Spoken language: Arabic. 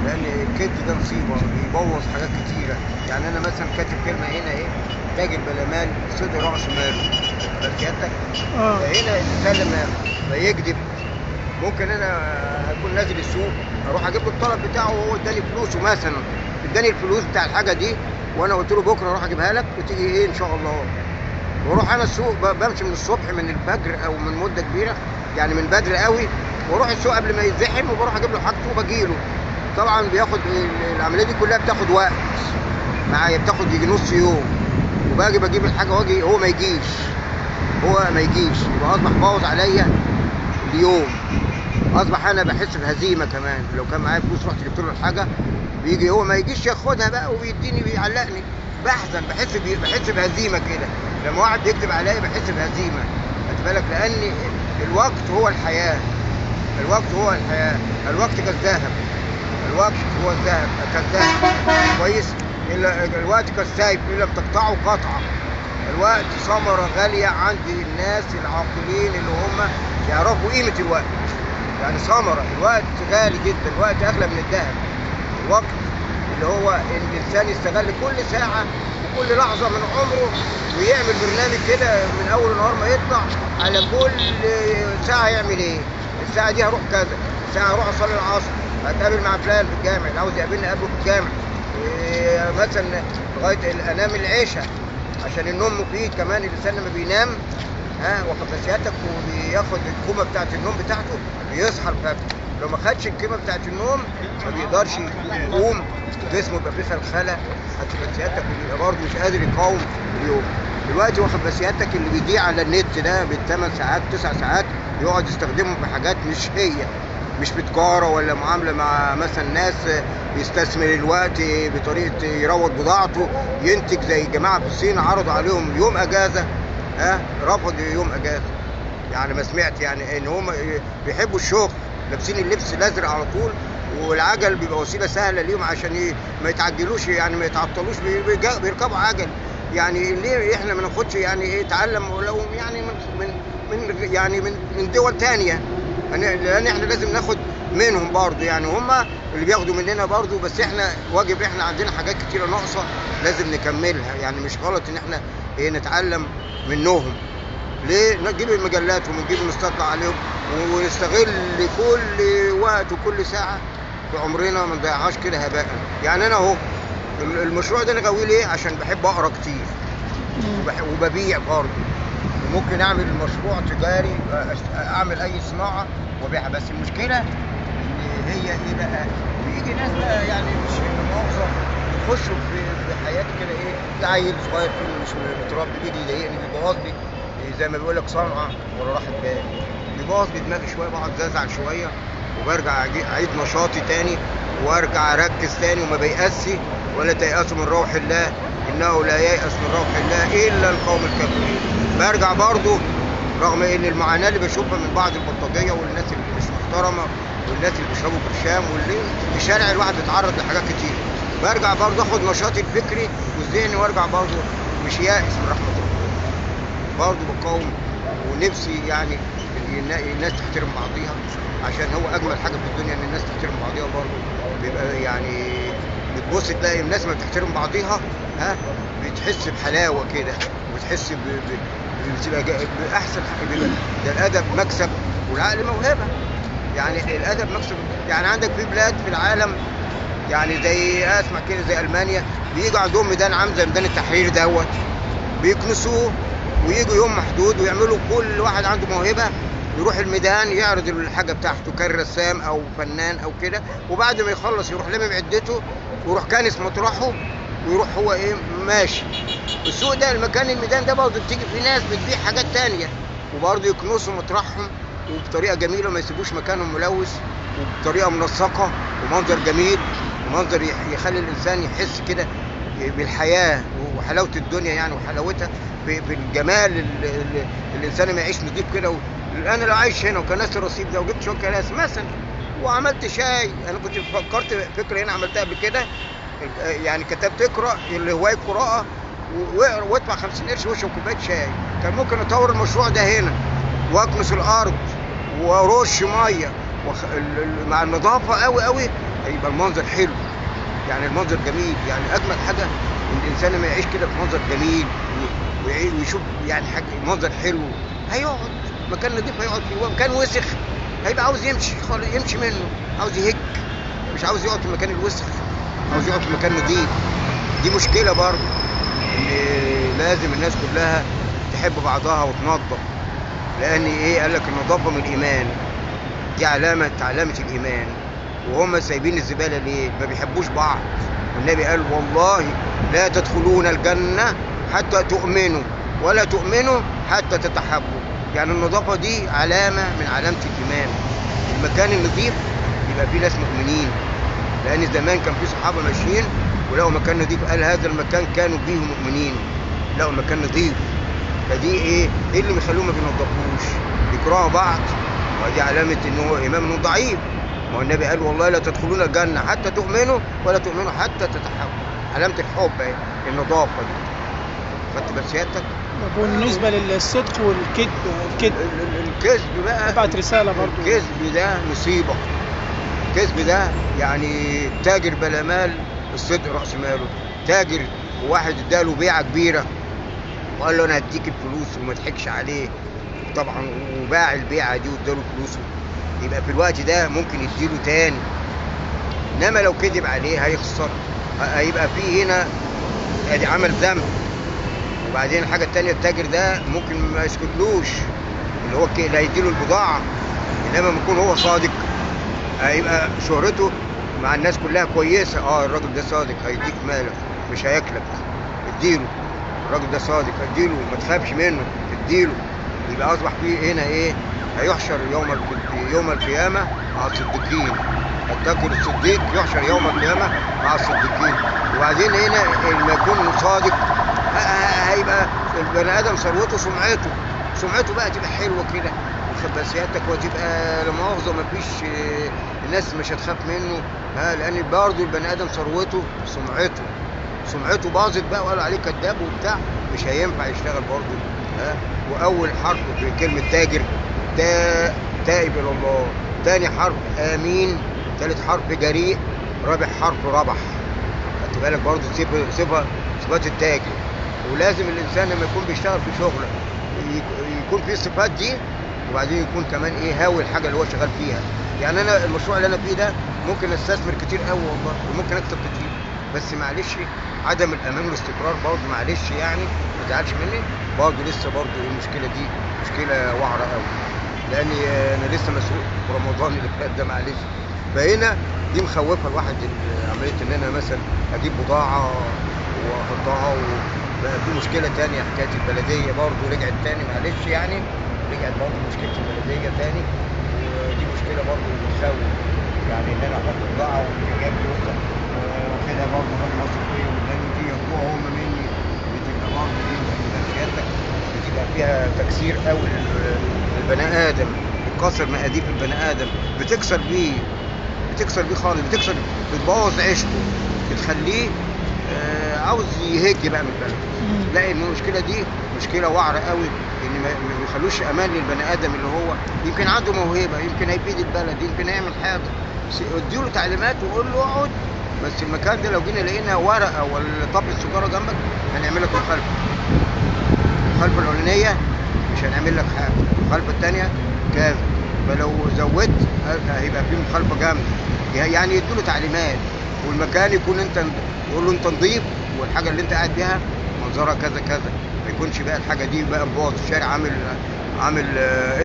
لان الكذب ده مصيبه بيبوظ حاجات كتيره. يعني انا مثلا كاتب كلمه هنا ايه، تاجر بلمان صدر راس ماله، بس سيادتك اه. هنا الانسان لما يكذب ممكن انا اكون نازل السوق اروح اجيب له الطلب بتاعه وهو اداني فلوسه مثلا، اداني الفلوس بتاع الحاجه دي وانا قلت له بكره اروح اجيبها لك وتيجي ايه ان شاء الله. واروح انا السوق بمشي من الصبح من الفجر او من مده كبيره يعني من بدري قوي، واروح السوق قبل ما يتزحم وبروح اجيب له حاجته وبجيله. طبعا بياخد العمليه دي كلها بتاخد وقت معايا، بتاخد يجي نص يوم، وباجي بجيب الحاجه واجي هو ما يجيش يبقى اصبح بوظ عليا اليوم. اصبح انا بحس بهزيمه كمان، لو كان معايا فلوس رحت جبت له الحاجه بيجي هو ما يجيش ياخدها بقى وبيديني بيعلقني، بحزن بحس بهزيمه كده. لما واحد بيكتب عليا بحس بهزيمه، خد بالك، لان الوقت هو الحياه، الوقت كالذهب، الوقت هو الذهب كالذهب كويس، الوقت كالسيف ان لم تقطعه قطعه. الوقت ثمره غاليه عند الناس العاقلين اللي هم يعرفوا قيمه الوقت. يعني ثمره الوقت غالي جدا، الوقت اغلى من الذهب. الوقت اللي هو ان الانسان يستغل كل ساعه وكل لحظه من عمره ويعمل برنامج كده من اول النهار ما يطلع على كل ساعه يعمل ايه. الساعه دي هروح كذا، الساعه هروح اصلي العصر، هتقابل مع فلان في الجامع اللي عاوز يقابلني اقابله في الجامع، مثلا لغايه انام العشاء عشان النوم مفيد كمان. الانسان لما بينام واخد سيادتك وبياخد الكومه بتاعت النوم بتاعته بيصحى الفجر. لو ما خدش الكومه بتاعت النوم ما بيقدرش يقوم، جسمه يبقى فيه خلخله، هتبقى سيادتك ويبقى برضه مش قادر يقاوم اليوم. دلوقتي واخد سيادتك اللي بيضيع على النت ده بالثمان ساعات 9 ساعات يقعد يستخدمهم في حاجات مش بتجاره ولا معامله مع مثلا ناس، يستثمر الوقت بطريقه يروض بضاعته، ينتج زي الجماعه في الصين عرضوا عليهم يوم اجازه، رفض يوم اجازه. يعني ما سمعت يعني ان هم بيحبوا الشغل، لابسين اللبس الازرق على طول، والعجل بيبقى وسيله سهله ليهم عشان ما يتعجلوش يعني ما يتعطلوش، بيركبوا عجل. يعني ليه احنا ما ناخدش يعني ايه تعلم ولو يعني من دول تانية، لان احنا لازم ناخد منهم برضه. يعني هم اللي بياخدوا مننا برضه، بس احنا واجب، احنا عندنا حاجات كتيره ناقصه لازم نكملها. يعني مش غلط ان احنا نتعلم منهم. ليه نجيب المجلات ونجيب نستطلع عليهم ونستغل كل وقت وكل ساعه في عمرنا ما نضيعهاش كده هباء. يعني انا اهو المشروع ده انا غاويه ليه؟ عشان بحب اقرا كتير وببيع برضه، وممكن اعمل مشروع تجاري، اعمل اي صناعه وابيعها. بس المشكله ان هي ايه بقى، بيجي ناس بقى يعني مش مؤاخذه يخشوا في حياتي كده ايه، ده عيل صغير كده مش متربي بيجي يضايقني بيبوظ لي زي ما بيقول لك صنعه ولا راحت بال، بيبوظ لي دماغي شويه، بقعد ازعل شويه وبرجع اعيد نشاطي تاني وارجع اركز تاني، وما بيأسي ولا تيأسوا من روح الله انه لا ييأس من روح الله الا القوم الكافرين. برجع برضه رغم ان المعاناه اللي بشوفها من بعض البلطجيه والناس اللي مش محترمه والناس اللي بيشربوا برشام واللي في الشارع الواحد بيتعرض لحاجات كتير، برجع برضه اخد نشاطي الفكري والذهني وارجع برضه مش يائس من رحمه ربنا، برضه بقاوم. ونفسي يعني الناس تحترم بعضيها، عشان هو اجمل حاجه في الدنيا ان الناس تحترم بعضيها. برضه بيبقى يعني بتبص تلاقي الناس ما بتحترم بعضيها بتحس بحلاوه كده، وبتحس بتبقى باحسن حاجه. ده الادب مكسب والعقل موهبه، يعني الادب مكسب. يعني عندك في بلاد في العالم يعني زي اسمع كده زي المانيا بيجوا عندهم ميدان عام زي ميدان التحرير دوت، بيكنسوه ويجوا يوم محدود ويعملوا كل واحد عنده موهبه يروح الميدان يعرض الحاجه بتاعته كرسام او فنان او كده، وبعد ما يخلص يروح لمم عدته ويروح كانس مطرحه ويروح هو ماشي. السوق ده المكان الميدان ده برضه بتيجي في ناس بتبيع حاجات تانية وبرضه يكنسوا مطرحهم وبطريقه جميله ما يسيبوش مكانهم ملوث، وبطريقه منسقه ومنظر جميل ومنظر يخلي الانسان يحس كده بالحياه وحلاوه الدنيا يعني وحلاوتها بالجمال. الانسان ما يعيش نضيف كده. انا لو عايش هنا وكان ناس الرصيف ده وجبت شويه كراسي مثلا وعملت شاي، انا كنت فكرت فكره هنا عملتها قبل كده، يعني كتبت اقرا اللي هوايه قراءه وادفع 50 قرش واشرب كوبايه شاي. كان ممكن اطور المشروع ده هنا واكنس الارض وارش ميه مع النظافه قوي قوي هيبقى المنظر حلو، يعني المنظر جميل. يعني اجمل حاجه ان الانسان لما يعيش كده في منظر جميل ويشوف يعني حاجه منظر حلو، هيقعد مكان نضيف هيقعد فيه. مكان وسخ هيبقى عاوز يمشي خالص، يمشي منه، عاوز يهج، مش عاوز يقعد في المكان الوسخ، عاوز يقعد في مكان نضيف. دي مشكله برضه، ان لازم الناس كلها تحب بعضها وتنظف، لان ايه قال لك النظافه من الايمان، دي علامه الايمان. وهم سايبين الزباله ليه؟ ما بيحبوش بعض. والنبي قال والله لا تدخلون الجنه حتى تؤمنوا ولا تؤمنوا حتى تتحبوا. يعني النظافه دي علامه من علامه الايمان. المكان النظيف يبقى فيه ناس مؤمنين، لان زمان كان في صحابه ماشيين ولقوا مكان نظيف، قال هذا المكان كانوا فيه مؤمنين، لقوا مكان نظيف. فدي ايه اللي بيخلوهم ما بينضفوش؟ بيكرهوا بعض، ودي علامه ان هو امام انه ضعيف. ما هو النبي قال والله لا تدخلون الجنه حتى تؤمنوا ولا تؤمنوا حتى تتحبوا. علامه الحب اهي النظافه دي. خدت بال سيادتك؟ طب بالنسبة للصدق والكذب، الكذب بقى ابعت رسالة برضو. الكذب ده مصيبه. الكذب ده يعني تاجر بلا مال، الصدق راس ماله. تاجر وواحد اداله بيعه كبيره وقال له انا هديك الفلوس وما تضحكش عليه، طبعا وباع البيعه دي واداله فلوسه، يبقى في الوقت ده ممكن يديله تاني. انما لو كذب عليه هيخسر، هيبقى فيه هنا ادي عمل ذنب. وبعدين الحاجه التانيه التاجر ده ممكن ما يسكتلوش، اللي هو اللي هيديله البضاعه. انما لما يكون هو صادق هيبقى شهرته مع الناس كلها كويسه. الراجل ده صادق، هيديك مالك مش هياكلك، اديله. الراجل ده صادق، اديله، ما تخافش منه، اديله. يبقى اصبح فيه هنا ايه؟ هيحشر يوم القيامه مع الصديقين. التاجر الصديق يحشر يوم القيامه مع الصديقين. وبعدين هنا لما يكون صادق هيبقى البني ادم ثروته سمعته بقى تبقى حلوه كده، واخد بال سيادتك، وتبقى لا مؤاخذه ما فيش الناس مش هتخاف منه. لان برضه البني ادم ثروته سمعته باظت بقى وقالوا عليه كذاب وبتاع، مش هينفع يشتغل برضه. واول حرف في كلمه تاجر تائب الى الله، تاني حرف امين، تالت حرف جريء، رابع حرف ربح. خدت بالك برضه صفات التاجر. ولازم الانسان لما يكون بيشتغل في شغله يكون فيه الصفات دي، وبعدين يكون كمان هاوي الحاجه اللي هو شغال فيها. يعني انا المشروع اللي انا فيه ده ممكن استثمر كتير قوي والله، وممكن اكسب كتير، بس معلش عدم الامان والاستقرار برضه معلش، يعني ما تزعلش مني، برضه لسه برضه المشكله دي مشكله وعره قوي، لان انا لسه مسؤول في رمضان اللي فات ده معلش. فهنا دي مخوفه الواحد عمليه ان انا مثلا اجيب بضاعه واحطها. وبقى في مشكله تانية، حكايه البلديه برضه رجعت تاني معلش، يعني رجعت برضه مشكله البلديه تاني، ودي مشكله برضه بتخوف. يعني ان انا احط بضاعه وجايب واخدها برضه من مصر فيه، ولان دي ياخدوها هم مني، بتبقى برضه دي سيادتك بتبقى فيها تكسير قوي للبني ادم، بتكسر مقاديف البني ادم، بتكسر بيه خالص، بتبوظ عيشته، بتخليه عاوز يهج بقى من البلد. تلاقي ان المشكله دي مشكله وعره قوي، ان ما يخلوش امان للبني ادم اللي هو يمكن عنده موهبه، يمكن هيفيد البلد، يمكن يعمل حاجه. اديله تعليمات وقول له اقعد، بس المكان ده لو جينا لقينا ورقه ولا طبل السجاره جنبك هنعمل لك المخالفه الاولانيه مش هنعمل لك حاجه، المخالفه الثانيه كذا. فلو زودت هيبقى في مخالفه جامده. يعني يديله تعليمات، والمكان يكون انت يقول له انت نظيف، والحاجه اللي انت قاعد بيها منظرها كذا كذا، ما يكونش بقى الحاجه دي بقى مبوظ الشارع، عامل